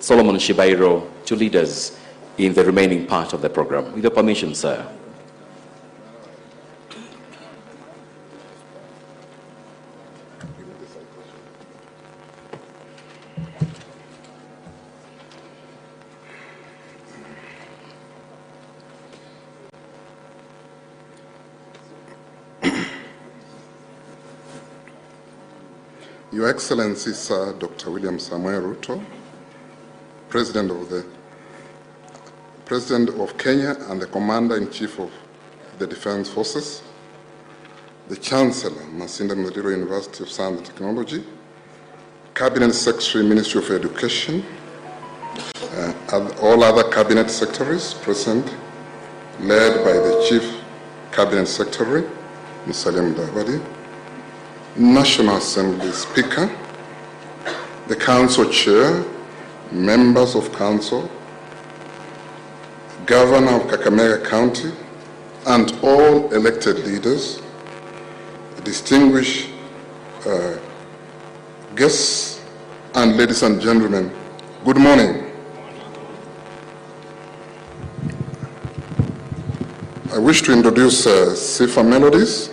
Solomon Shibairo to lead us in the remaining part of the program. With your permission, sir. Your Excellency, Sir Dr. William Samuel Ruto, President of Kenya and the Commander-in-Chief of the Defense Forces, the Chancellor, Masinde Muliro, University of Science and Technology, Cabinet Secretary, Ministry of Education, and all other Cabinet Secretaries present, led by the Chief Cabinet Secretary, Musalia Mudavadi, National Assembly Speaker, the Council Chair, members of Council, Governor of Kakamega County, and all elected leaders, distinguished guests, and ladies and gentlemen, good morning. I wish to introduce Sifa Melodies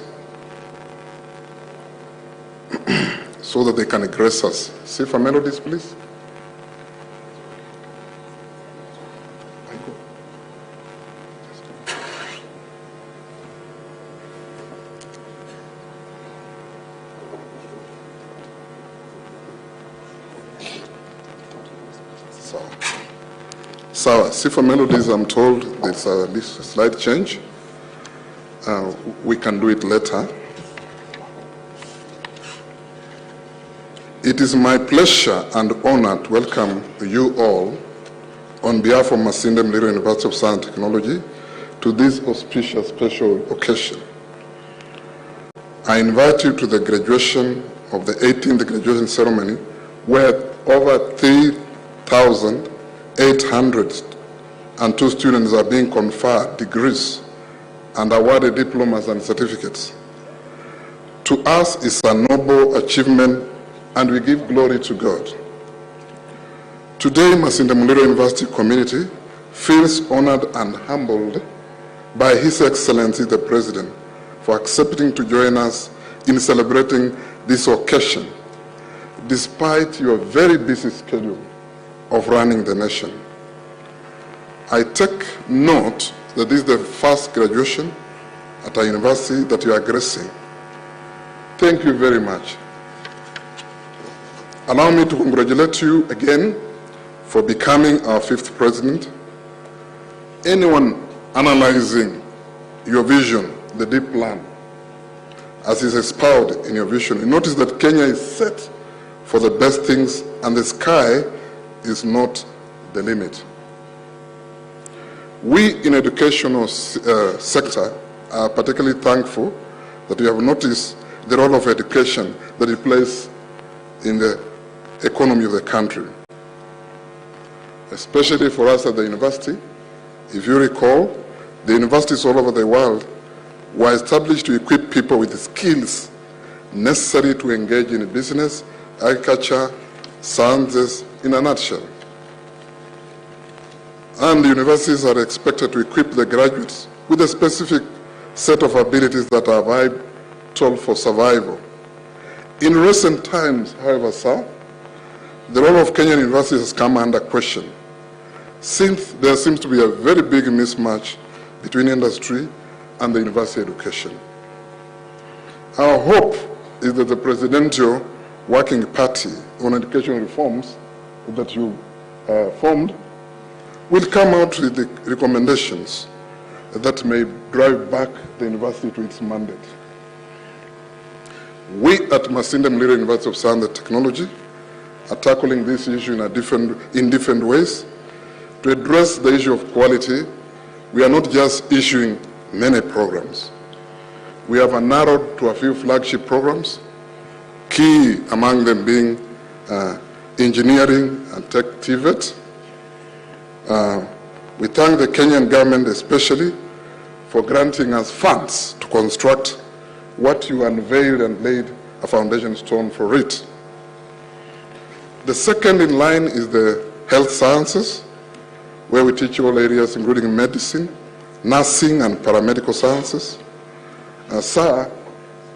so that they can grace us. Sifa Melodies, please. So, Sifa Melodies, I'm told there's a slight change. We can do it later. It is my pleasure and honor to welcome you all on behalf of Masinde Muliro University of Science and Technology to this auspicious special occasion. I invite you to the graduation of the 18th graduation ceremony where over 3,802 students are being conferred degrees and awarded diplomas and certificates. To us, it's a noble achievement and we give glory to God. Today, Masinde Muliro University community feels honored and humbled by His Excellency the President for accepting to join us in celebrating this occasion, despite your very busy schedule of running the nation. I take note that this is the first graduation at a university that you are gracing. Thank you very much. Allow me to congratulate you again for becoming our 5th president. Anyone analyzing your vision, the deep plan, as is expounded in your vision, you notice that Kenya is set for the best things and the sky is not the limit. We in educational sector are particularly thankful that we have noticed the role of education that it plays in the economy of the country. Especially for us at the university, if you recall, the universities all over the world were established to equip people with the skills necessary to engage in business, agriculture, sciences, in a nutshell. And the universities are expected to equip the graduates with a specific set of abilities that are vital for survival. In recent times, however, sir, the role of Kenyan universities has come under question, since there seems to be a very big mismatch between industry and the university education. Our hope is that the Presidential Working Party on Education Reforms that you formed will come out with the recommendations that may drive back the university to its mandate. We at Masinde Muliro University of Science and Technology are tackling this issue in different ways. To address the issue of quality, we are not just issuing many programs. We have narrowed to a few flagship programs, key among them being engineering and tech TVET. We thank the Kenyan government especially for granting us funds to construct what you unveiled and laid a foundation stone for it. The second in line is the health sciences, where we teach all areas including medicine, nursing and paramedical sciences. Sir,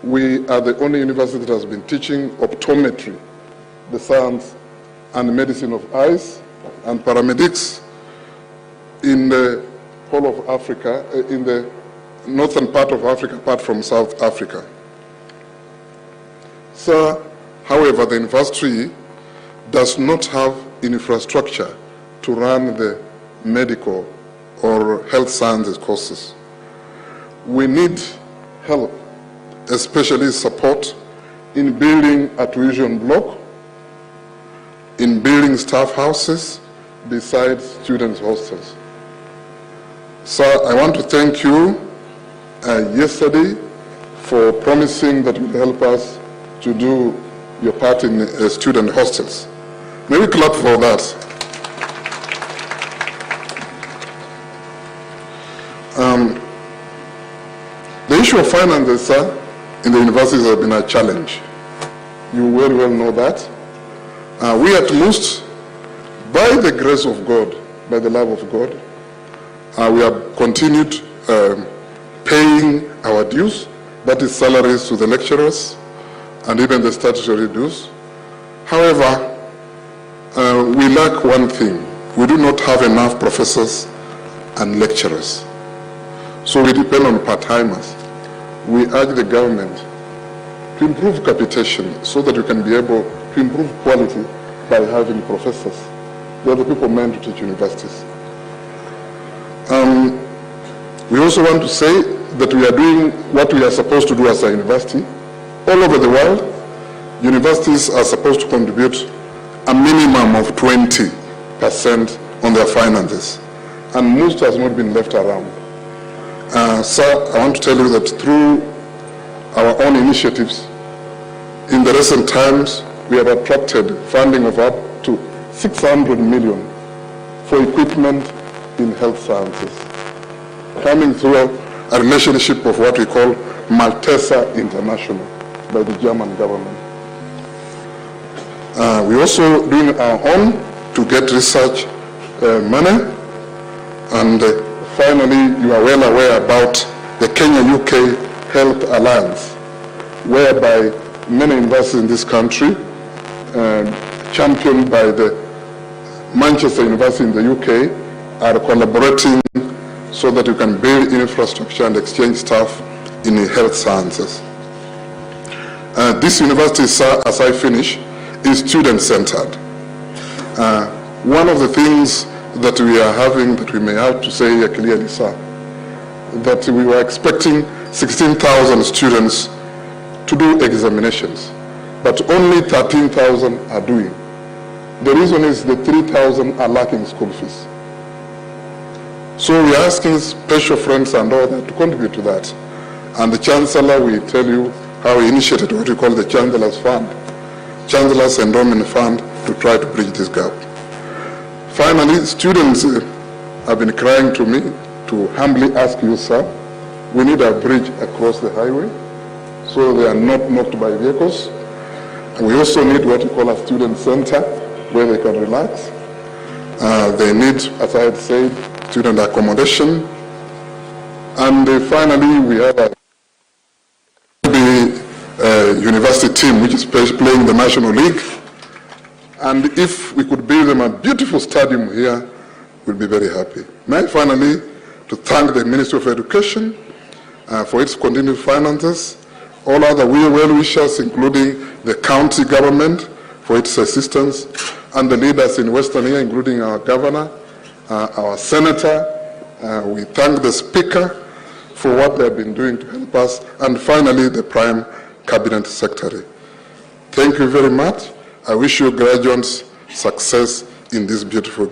we are the only university that has been teaching optometry, the science and medicine of eyes, and paramedics in the whole of Africa, in the northern part of Africa, apart from South Africa. Sir, however, the university does not have infrastructure to run the medical or health sciences courses. We need help, especially support in building a tuition block, in building staff houses, besides students' hostels. Sir, I want to thank you yesterday for promising that you will help us to do your part in student hostels. May we clap for that. The issue of finances, sir, in the universities has been a challenge. You very well know that. We at most, by the grace of God, by the love of God, we have continued paying our dues, that is salaries to the lecturers, and even the statutory dues. However, we lack one thing. We do not have enough professors and lecturers. So we depend on part-timers. We urge the government to improve capitation so that we can be able to improve quality by having professors. They are the people meant to teach universities. We also want to say that we are doing what we are supposed to do as a university. All over the world, universities are supposed to contribute a minimum of 20% on their finances, and most has not been left around. Sir, I want to tell you that through our own initiatives, in the recent times, we have attracted funding of up to 600 million for equipment in health sciences, coming through a relationship of what we call Maltesa International by the German government. We're also doing our own to get research money. And finally, you are well aware about the Kenya-UK Health Alliance, whereby many universities in this country, championed by the Manchester University in the UK, are collaborating so that you can build infrastructure and exchange staff in the health sciences. This university, sir, as I finish, is student-centered. One of the things that we are having, that we may have to say here clearly, sir, that we were expecting 16,000 students to do examinations, but only 13,000 are doing. The reason is the 3,000 are lacking school fees. So we are asking special friends and all that to contribute to that. And the Chancellor will tell you how we initiated what we call the Chancellor's Fund, Chancellor's Endowment Fund, to try to bridge this gap. Finally, students have been crying to me to humbly ask you, sir, we need a bridge across the highway so they are not knocked by vehicles. And we also need what we call a student center where they can relax. They need, as I had said, student accommodation. And finally, we have a university team which is playing the National League. And if we could build them a beautiful stadium here, we'll be very happy. May I finally to thank the Ministry of Education for its continued finances, all other well-wishers, including the county government, for its assistance, and the leaders in Western here, including our governor, our senator. We thank the Speaker for what they have been doing to help us, and finally the Prime Cabinet Secretary. Thank you very much. I wish you graduates success in this beautiful